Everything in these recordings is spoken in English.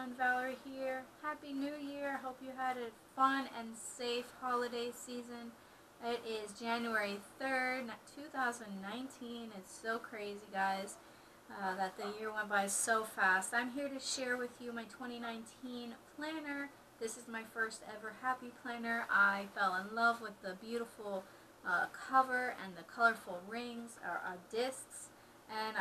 everyone, Valerie here. Happy New Year. Hope you had a fun and safe holiday season. It is January 3rd, 2019. It's so crazy, guys, that the year went by so fast. I'm here to share with you my 2019 planner. This is my first ever happy planner. I fell in love with the beautiful cover and the colorful rings or discs, and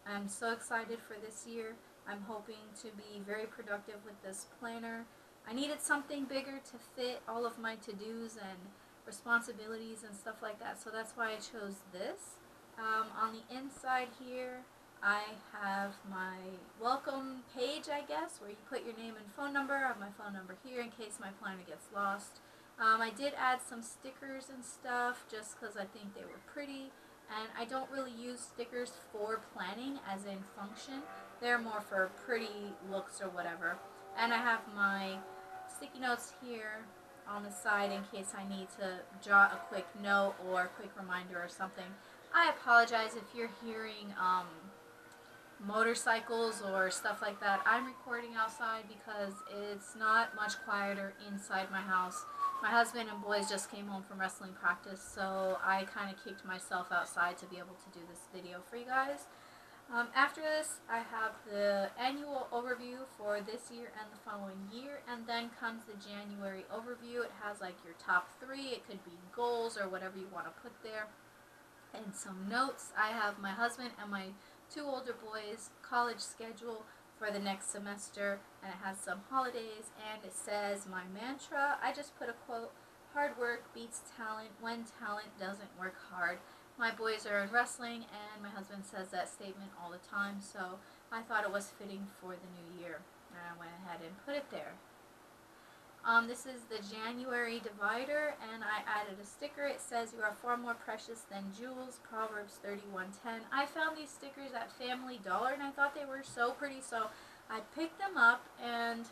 I'm so excited for this year. I'm hoping to be very productive with this planner. I needed something bigger to fit all of my to-dos and responsibilities and stuff like that, so that's why I chose this. On the inside here, I have my welcome page, I guess, where you put your name and phone number. I have my phone number here in case my planner gets lost. I did add some stickers and stuff just because I think they were pretty. And I don't really use stickers for planning as in function. They're more for pretty looks or whatever. And I have my sticky notes here on the side in case I need to jot a quick note or a quick reminder or something. I apologize if you're hearing motorcycles or stuff like that. I'm recording outside because it's not much quieter inside my house. My husband and boys just came home from wrestling practice, so I kind of kicked myself outside to be able to do this video for you guys. After this, I have the annual overview for this year and the following year, and then comes the January overview. It has like your top 3, it could be goals or whatever you want to put there, and some notes. I have my husband and my 2 older boys' college schedule for the next semester, and it has some holidays, and it says my mantra. I just put a quote: hard work beats talent when talent doesn't work hard. My boys are in wrestling, and my husband says that statement all the time, so I thought it was fitting for the new year, and I went ahead and put it there. This is the January divider, and I added a sticker. It says, "You are far more precious than jewels," Proverbs 31:10. I found these stickers at Family Dollar, and I thought they were so pretty, so I picked them up, and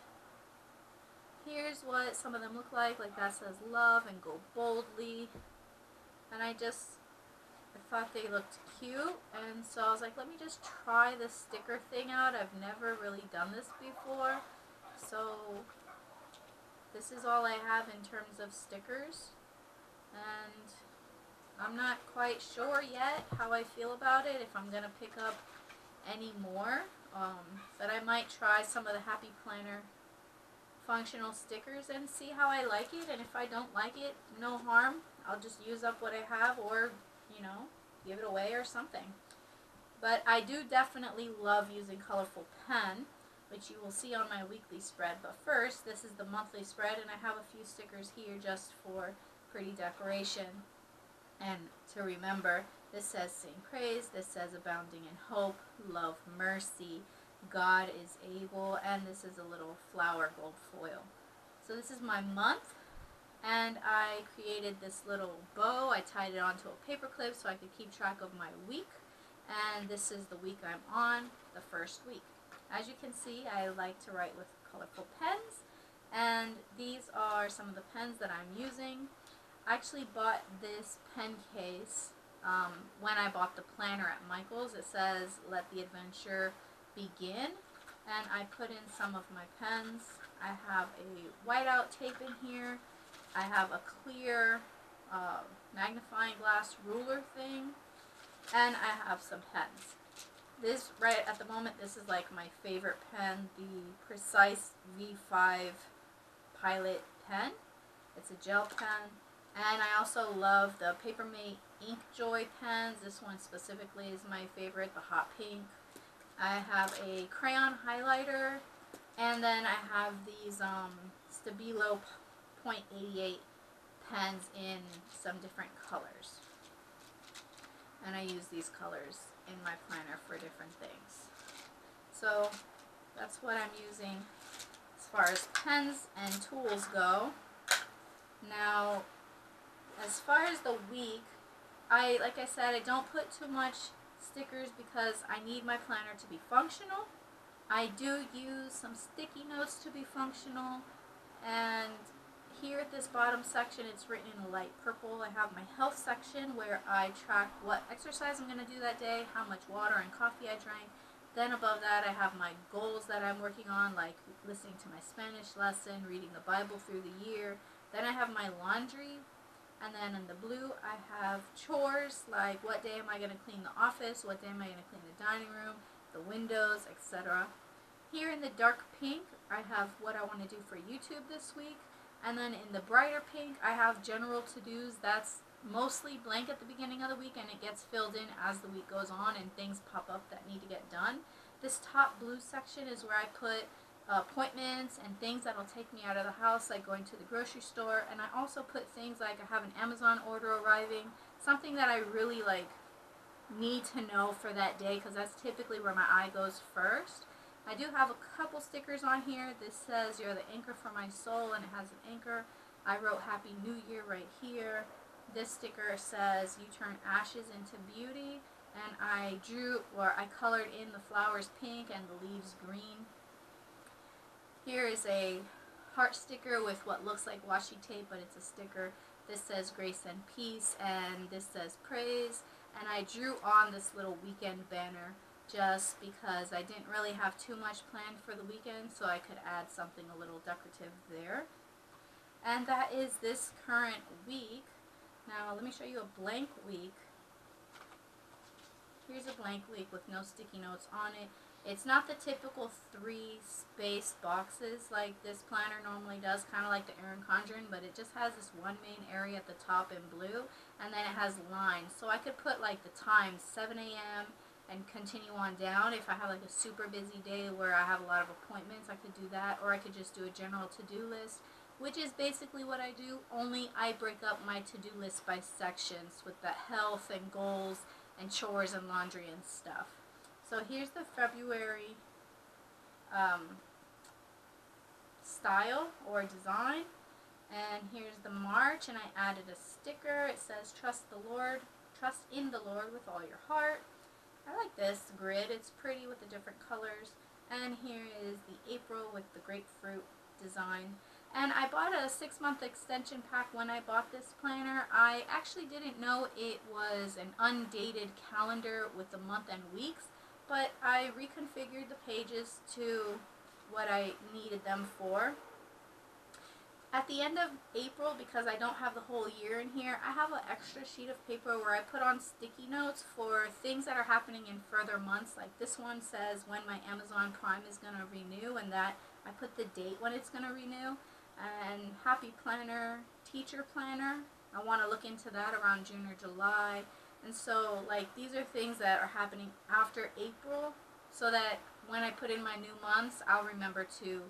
here's what some of them look like. Like that says love and go boldly, and I thought they looked cute, and so I was like, let me just try this sticker thing out. I've never really done this before, so this is all I have in terms of stickers, and I'm not quite sure yet how I feel about it, if I'm going to pick up any more, but I might try some of the Happy Planner functional stickers and see how I like it, and if I don't like it, no harm. I'll just use up what I have, or, you know, give it away or something. But I do definitely love using colorful pen, which you will see on my weekly spread. But first, this is the monthly spread, and I have a few stickers here just for pretty decoration. And to remember, this says sing praise, this says abounding in hope, love mercy, God is able, and this is a little flower gold foil. So this is my month, and I created this little bow. I tied it onto a paper clip so I could keep track of my week, and this is the week I'm on, the first week. As you can see, I like to write with colorful pens, and these are some of the pens that I'm using. I actually bought this pen case when I bought the planner at Michael's. It says, "Let the adventure begin," and I put in some of my pens. I have a whiteout tape in here. I have a clear magnifying glass ruler thing, and I have some pens. This, right at the moment, this is like my favorite pen, the Precise V5 Pilot pen. It's a gel pen. And I also love the Papermate Inkjoy pens. This one specifically is my favorite, the hot pink. I have a crayon highlighter, and then I have these Stabilo .88 pens in some different colors. And I use these colors in my planner for different things. So that's what I'm using as far as pens and tools go. Now, as far as the week, like I said, I don't put too much stickers because I need my planner to be functional. I do use some sticky notes to be functional, and here at this bottom section, it's written in a light purple. I have my health section where I track what exercise I'm going to do that day, how much water and coffee I drank, Then above that I have my goals that I'm working on, like listening to my Spanish lesson, reading the Bible through the year. Then I have my laundry, and then in the blue I have chores, like what day am I going to clean the office, what day am I going to clean the dining room, the windows, etc. Here in the dark pink I have what I want to do for YouTube this week. And then in the brighter pink I have general to-dos. That's mostly blank at the beginning of the week, and it gets filled in as the week goes on and things pop up that need to get done. This top blue section is where I put appointments and things that'll take me out of the house, like going to the grocery store. And I also put things like I have an Amazon order arriving, something that I really need to know for that day, because that's typically where my eye goes first. I do have a couple stickers on here. This says "You're the anchor for my soul," and it has an anchor. I wrote "Happy New Year" right here. This sticker says "You turn ashes into beauty," and I colored in the flowers pink and the leaves green. Here is a heart sticker with what looks like washi tape, but it's a sticker. This says "Grace and Peace," and this says "Praise." And I drew on this little weekend banner just because I didn't really have too much planned for the weekend, so I could add something a little decorative there. And that is this current week. Now let me show you a blank week. Here's a blank week with no sticky notes on it. It's not the typical 3 spaced boxes like this planner normally does, kind of like the Erin Condren, but it just has this one main area at the top in blue, and then it has lines. So I could put like the times, 7 a.m. and continue on down. If I have like a super busy day where I have a lot of appointments, I could do that, or I could just do a general to-do list, which is basically what I do, only I break up my to-do list by sections with the health and goals and chores and laundry and stuff. So here's the February style or design, and here's the March, and I added a sticker. It says trust in the Lord with all your heart. I like this grid, it's pretty with the different colors. And here is the April with the grapefruit design. And I bought a 6-month extension pack when I bought this planner. I actually didn't know it was an undated calendar with the month and weeks, but I reconfigured the pages to what I needed them for. At the end of April, because I don't have the whole year in here, I have an extra sheet of paper where I put on sticky notes for things that are happening in further months. Like this one says when my Amazon Prime is going to renew, and that I put the date when it's going to renew. And Happy Planner, Teacher Planner, I want to look into that around June or July. And so like these are things that are happening after April, so that when I put in my new months, I'll remember to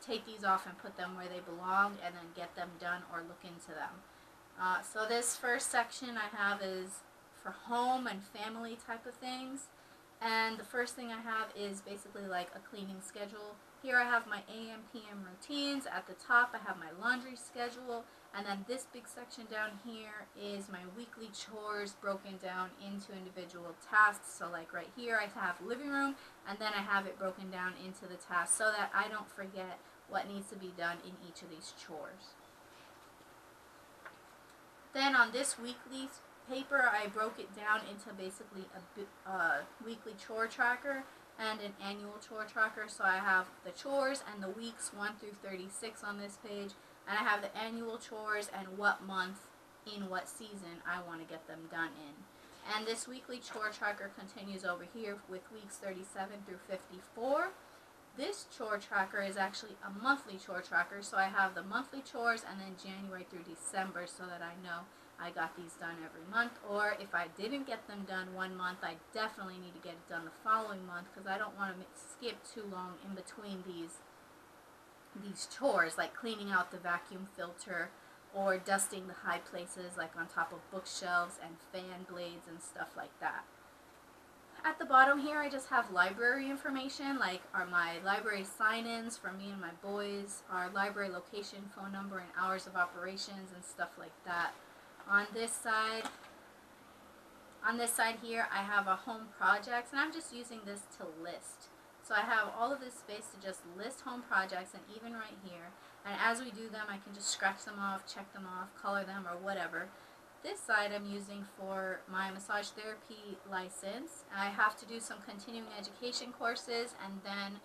take these off and put them where they belong, and then get them done or look into them. So this first section I have is for home and family type of things. And the first thing I have is basically like a cleaning schedule. Here I have my AM, PM routines. At the top I have my laundry schedule. And then this big section down here is my weekly chores broken down into individual tasks. So like right here I have living room, and then I have it broken down into the tasks so that I don't forget what needs to be done in each of these chores. Then on this weekly paper I broke it down into basically a weekly chore tracker and an annual chore tracker. So I have the chores and the weeks 1 through 36 on this page, and I have the annual chores and what month in what season I want to get them done in. And this weekly chore tracker continues over here with weeks 37 through 54. This chore tracker is actually a monthly chore tracker, so I have the monthly chores and then January through December, so that I know I got these done every month. Or if I didn't get them done one month, I definitely need to get it done the following month, because I don't want to skip too long in between these chores, like cleaning out the vacuum filter or dusting the high places like on top of bookshelves and fan blades and stuff like that. At the bottom here I just have library information, like are my library sign-ins for me and my boys, our library location, phone number, and hours of operations and stuff like that. On this side here I have a home projects, and I'm just using this to list. So I have all of this space to just list home projects, and even right here, and as we do them I can just scratch them off, check them off, color them, or whatever. this side I'm using for my massage therapy license. I have to do some continuing education courses and then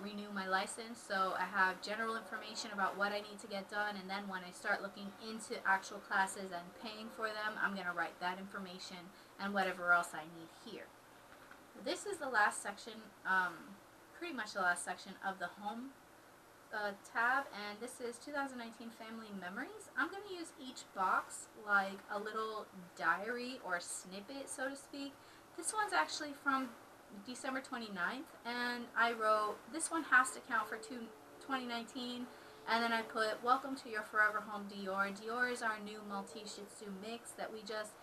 renew my license. So I have general information about what I need to get done, and then when I start looking into actual classes and paying for them, I'm going to write that information and whatever else I need here. This is the last section, pretty much the last section of the home tab, and this is 2019 Family Memories. I'm going to use each box like a little diary or snippet, so to speak. This one's actually from December 29th, and I wrote, this one has to count for 2019, and then I put, welcome to your forever home, Dior. Dior is our new Maltese Shih Tzu mix that we just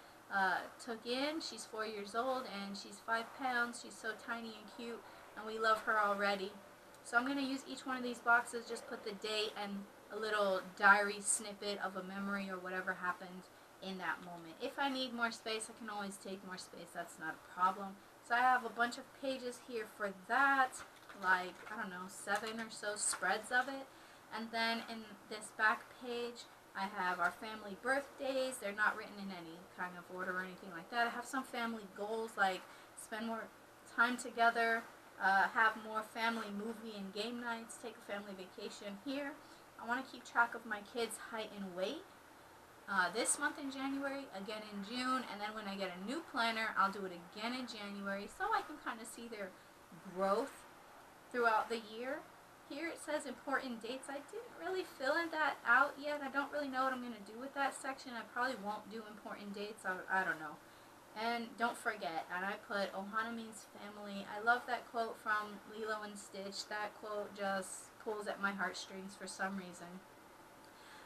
took in. She's 4 years old, and she's 5 pounds. She's so tiny and cute, and we love her already. So I'm going to use each one of these boxes, just put the date and a little diary snippet of a memory or whatever happened in that moment. If I need more space, I can always take more space. That's not a problem. So I have a bunch of pages here for that, like, I don't know, 7 or so spreads of it. And then in this back page, I have our family birthdays. They're not written in any kind of order or anything like that. I have some family goals, like spend more time together, have more family movie and game nights, take a family vacation here. I want to keep track of my kids' height and weight. This month in January, again in June, and then when I get a new planner, I'll do it again in January so I can kind of see their growth throughout the year. Here it says important dates. I didn't really fill that out yet. I don't really know what I'm going to do with that section. I probably won't do important dates. I don't know. And don't forget, and I put Ohana means family. I love that quote from Lilo and Stitch. That quote just pulls at my heartstrings for some reason.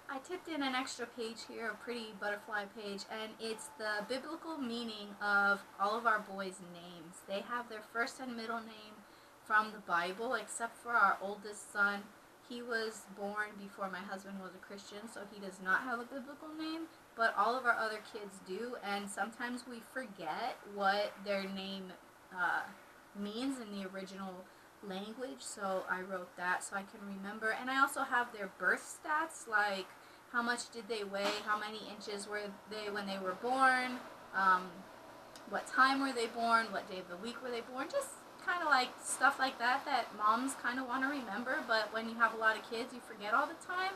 I tipped in an extra page here, a pretty butterfly page, and it's the biblical meaning of all of our boys' names. They have their first and middle name from the Bible, except for our oldest son. He was born before my husband was a Christian, so he does not have a biblical name, but all of our other kids do, and sometimes we forget what their name means in the original language, so I wrote that so I can remember. And I also have their birth stats, like how much did they weigh, how many inches were they when they were born, what time were they born, what day of the week were they born, just kind of like stuff like that that moms kind of want to remember, but when you have a lot of kids you forget all the time.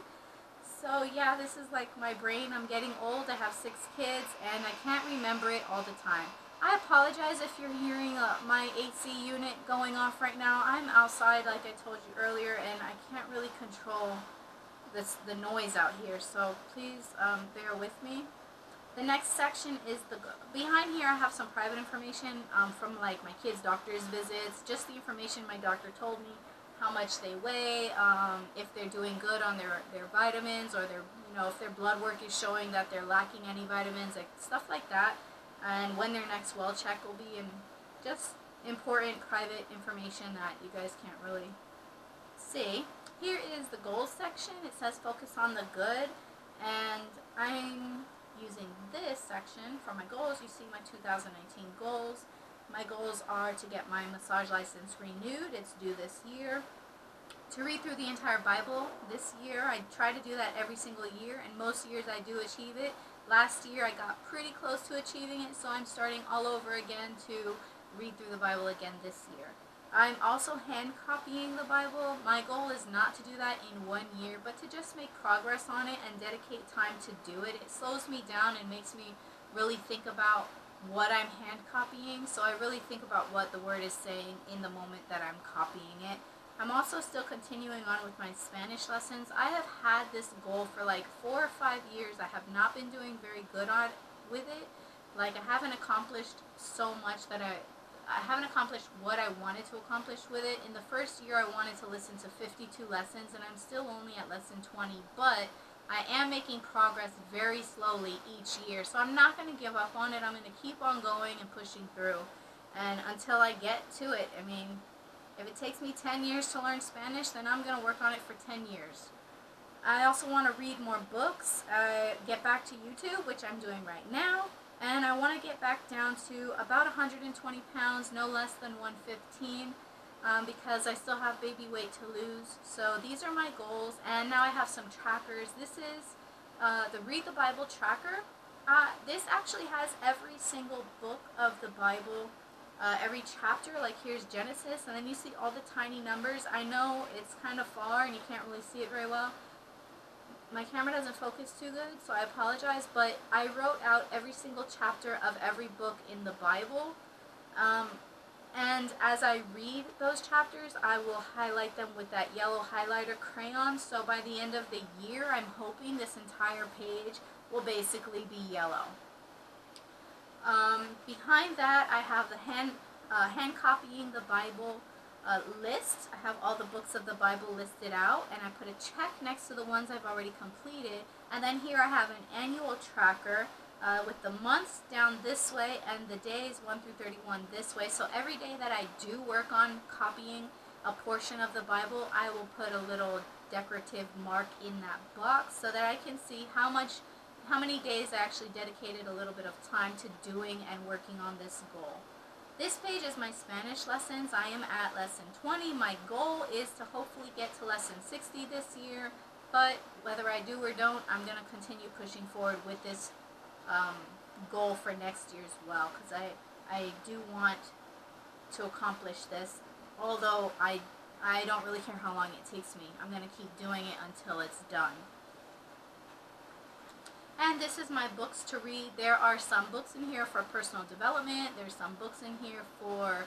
So yeah, this is like my brain. I'm getting old. I have 6 kids and I can't remember it all the time. I apologize if you're hearing my AC unit going off right now. I'm outside like I told you earlier, and I can't really control the noise out here, so please bear with me. The next section is behind here I have some private information from like my kids' doctor's visits, just the information my doctor told me, how much they weigh, if they're doing good on their vitamins, or if their blood work is showing that they're lacking any vitamins, like stuff like that, and when their next well check will be, and just important private information that you guys can't really see. Here is the goals section. It says focus on the good, and I'm using this section for my goals. You see my 2019 goals. My goals are to get my massage license renewed. It's due this year. To read through the entire Bible this year. I try to do that every single year, and most years I do achieve it. Last year I got pretty close to achieving it, so I'm starting all over again to read through the Bible again this year. I'm also hand copying the Bible. My goal is not to do that in 1 year, but to just make progress on it and dedicate time to do it. It slows me down and makes me really think about what I'm hand copying, so I really think about what the word is saying in the moment that I'm copying it. I'm also still continuing on with my Spanish lessons. I have had this goal for like 4 or 5 years. I have not been doing very good with it. Like, I haven't accomplished so much that I haven't accomplished what I wanted to accomplish with it. In the first year I wanted to listen to 52 lessons, and I'm still only at lesson 20, but I am making progress very slowly each year, so I'm not going to give up on it. I'm going to keep on going and pushing through, and until I get to it. I mean, if it takes me 10 years to learn Spanish, then I'm going to work on it for 10 years. I also want to read more books, get back to YouTube, which I'm doing right now, and I want to get back down to about 120 pounds, no less than 115, because I still have baby weight to lose. So these are my goals, and now I have some trackers. This is the Read the Bible tracker. This actually has every single book of the Bible, every chapter. Like here's Genesis, and then you see all the tiny numbers. I know it's kind of far and you can't really see it very well. My camera doesn't focus too good, so I apologize, but I wrote out every single chapter of every book in the Bible. And as I read those chapters, I will highlight them with that yellow highlighter crayon. So by the end of the year, I'm hoping this entire page will basically be yellow. Behind that, I have the hand copying the Bible list. I have all the books of the Bible listed out, and I put a check next to the ones I've already completed. And then here I have an annual tracker with the months down this way and the days 1 through 31 this way. So every day that I do work on copying a portion of the Bible, I will put a little decorative mark in that box so that I can see how many days I actually dedicated a little bit of time to doing and working on this goal. This page is my Spanish lessons. I am at lesson 20. My goal is to hopefully get to lesson 60 this year, but whether I do or don't, I'm going to continue pushing forward with this goal for next year as well, because I do want to accomplish this, although I don't really care how long it takes me. I'm going to keep doing it until it's done. And this is my books to read. There are some books in here for personal development. There's some books in here for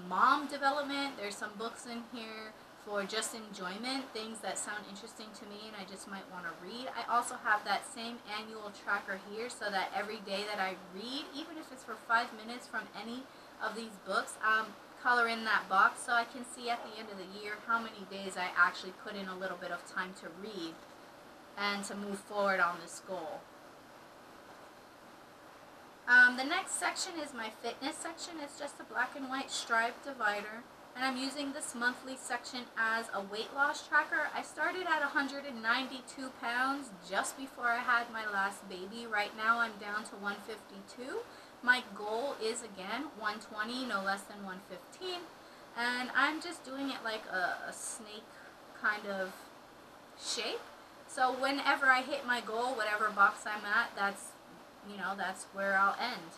mom development. There's some books in here for just enjoyment, things that sound interesting to me and I just might want to read. I also have that same annual tracker here so that every day that I read, even if it's for 5 minutes from any of these books, color in that box so I can see at the end of the year how many days I actually put in a little bit of time to read and to move forward on this goal. The next section is my fitness section. It's just a black and white striped divider, and I'm using this monthly section as a weight loss tracker. I started at 192 pounds just before I had my last baby. Right now I'm down to 152. My goal is again 120, no less than 115, and I'm just doing it like a snake kind of shape. So whenever I hit my goal, whatever box I'm at, that's where I'll end.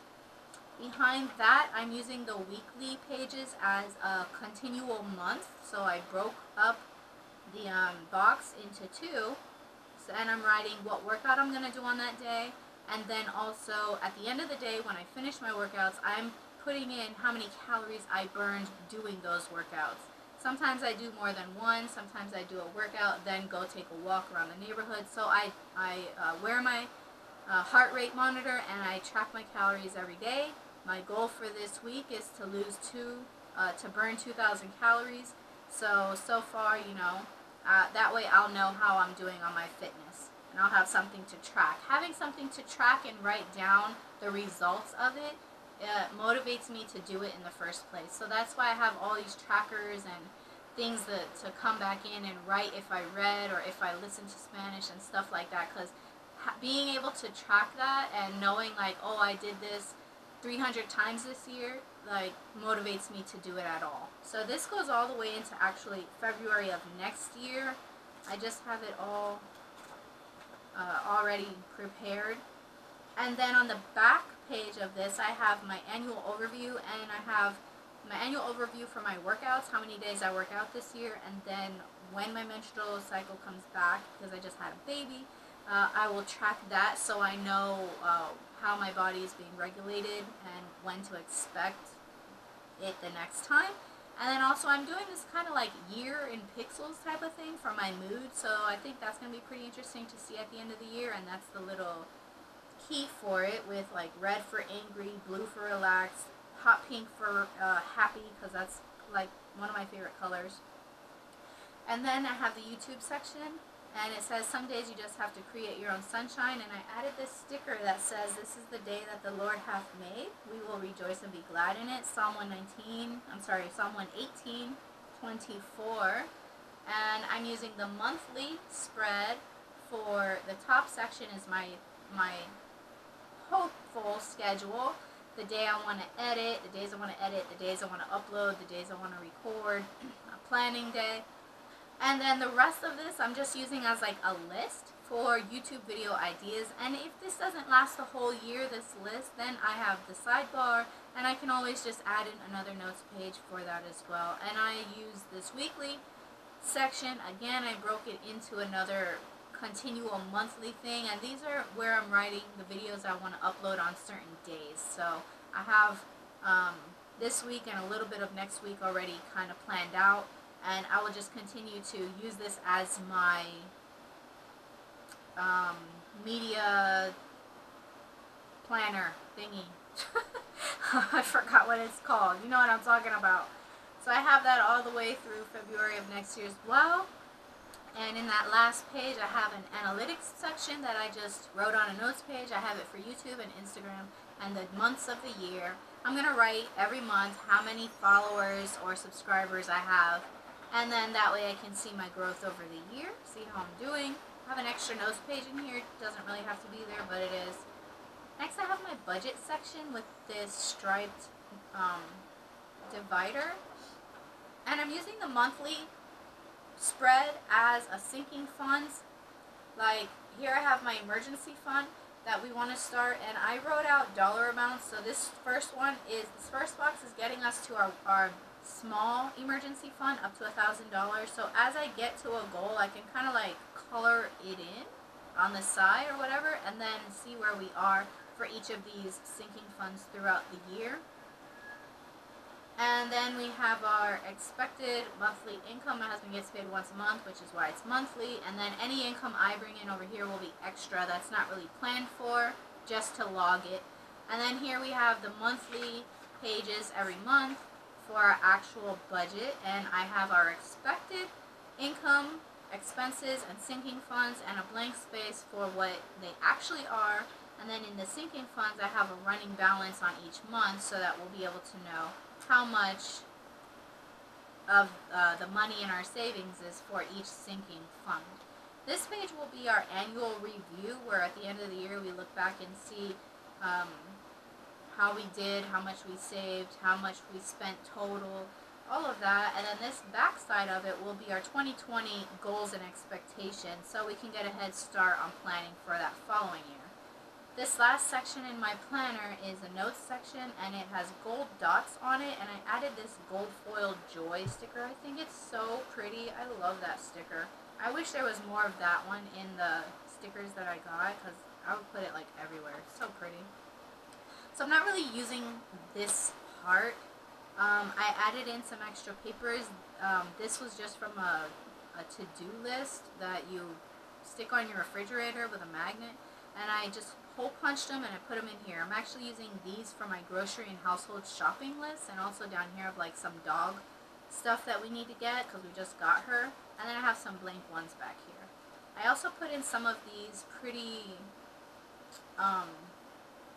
Behind that, I'm using the weekly pages as a continual month. So I broke up the box into two, and I'm writing what workout I'm going to do on that day. And then also at the end of the day, when I finish my workouts, I'm putting in how many calories I burned doing those workouts. Sometimes I do more than one, sometimes I do a workout, then go take a walk around the neighborhood. So I wear my heart rate monitor and I track my calories every day. My goal for this week is to burn 2,000 calories. So far, that way I'll know how I'm doing on my fitness. And I'll have something to track. Having something to track and write down the results of it motivates me to do it in the first place. So that's why I have all these trackers and things to come back in and write if I read or if I listen to Spanish and stuff like that. Because being able to track that and knowing like, oh, I did this 300 times this year, like motivates me to do it at all. So this goes all the way into actually February of next year. I just have it all already prepared. And then on the back page of this, I have my annual overview, and I have my annual overview for my workouts, how many days I work out this year, and then when my menstrual cycle comes back, because I just had a baby, I will track that so I know how my body is being regulated and when to expect it the next time. And then also I'm doing this kind of like year in pixels type of thing for my mood, so I think that's going to be pretty interesting to see at the end of the year. And that's the little key for it, with like red for angry, blue for relaxed, hot pink for happy, because that's like one of my favorite colors. And then I have the YouTube section, and it says some days you just have to create your own sunshine, and I added this sticker that says this is the day that the Lord hath made, we will rejoice and be glad in it. Psalm 118, "24, and I'm using the monthly spread. For the top section is my hopeful schedule, the day I want to edit, the days I want to edit, the days I want to upload, the days I want to record, a planning day. And then the rest of this I'm just using as like a list for YouTube video ideas. And if this doesn't last the whole year, this list, then I have the sidebar, and I can always just add in another notes page for that as well. And I use this weekly section. Again, I broke it into another continual monthly thing, and these are where I'm writing the videos I want to upload on certain days. So I have this week and a little bit of next week already kind of planned out, and I will just continue to use this as my media planner thingy. I forgot what it's called. You know what I'm talking about. So I have that all the way through February of next year as well. And in that last page, I have an analytics section that I just wrote on a notes page. I have it for YouTube and Instagram and the months of the year. I'm going to write every month how many followers or subscribers I have. And then that way I can see my growth over the year, see how I'm doing. I have an extra notes page in here. It doesn't really have to be there, but it is. Next, I have my budget section with this striped divider. And I'm using the monthly spread as a sinking funds. Like here I have my emergency fund that we want to start, and I wrote out dollar amounts. So this first box is getting us to our small emergency fund up to $1,000. So as I get to a goal, I can kind of like color it in on the side or whatever, and then see where we are for each of these sinking funds throughout the year. And then we have our expected monthly income. My husband gets paid once a month, which is why it's monthly. And then any income I bring in over here will be extra. That's not really planned for, just to log it. And then here we have the monthly pages every month for our actual budget. And I have our expected income, expenses, and sinking funds, and a blank space for what they actually are. And then in the sinking funds, I have a running balance on each month so that we'll be able to know how much of the money in our savings is for each sinking fund. This page will be our annual review, where at the end of the year we look back and see how we did, how much we saved, how much we spent total, all of that. And then this back side of it will be our 2020 goals and expectations, so we can get a head start on planning for that following year. This last section in my planner is a notes section, and it has gold dots on it, and I added this gold foil joy sticker. I think it's so pretty. I love that sticker. I wish there was more of that one in the stickers that I got, because I would put it like everywhere. It's so pretty. So I'm not really using this part. I added in some extra papers. This was just from a to-do list that you stick on your refrigerator with a magnet, and I just hole punched them and I put them in here. I'm actually using these for my grocery and household shopping list, and also down here of like some dog stuff that we need to get because we just got her. And then I have some blank ones back here. I also put in some of these pretty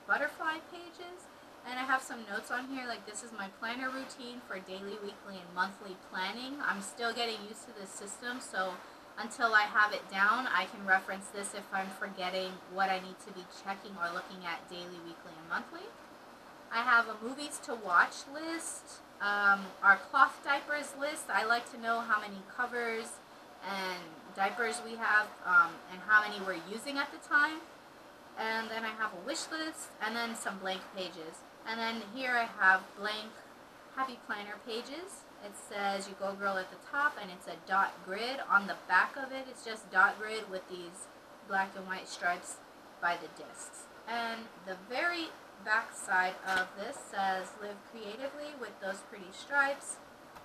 butterfly pages, and I have some notes on here, like this is my planner routine for daily, weekly, and monthly planning. I'm still getting used to this system, so until I have it down, I can reference this if I'm forgetting what I need to be checking or looking at daily, weekly, and monthly. I have a movies to watch list, our cloth diapers list. I like to know how many covers and diapers we have, and how many we're using at the time. And then I have a wish list, and then some blank pages. And then here I have blank happy planner pages. It says You Go Girl at the top, and it's a dot grid. On the back of it, it's just dot grid with these black and white stripes by the discs. And the very back side of this says Live Creatively with those pretty stripes.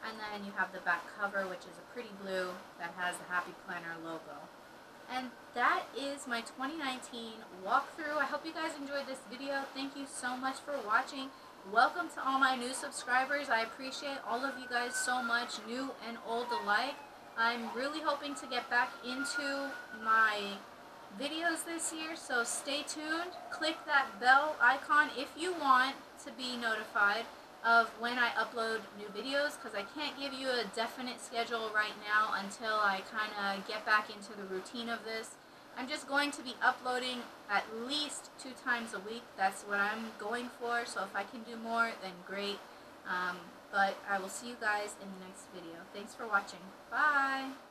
And then you have the back cover, which is a pretty blue that has the Happy Planner logo. And that is my 2019 walkthrough. I hope you guys enjoyed this video. Thank you so much for watching. Welcome to all my new subscribers. I appreciate all of you guys so much, new and old alike. I'm really hoping to get back into my videos this year, so stay tuned. Click that bell icon if you want to be notified of when I upload new videos, because I can't give you a definite schedule right now until I kind of get back into the routine of this. I'm just going to be uploading at least 2 times a week. That's what I'm going for, so if I can do more, then great. But I will see you guys in the next video. Thanks for watching. Bye!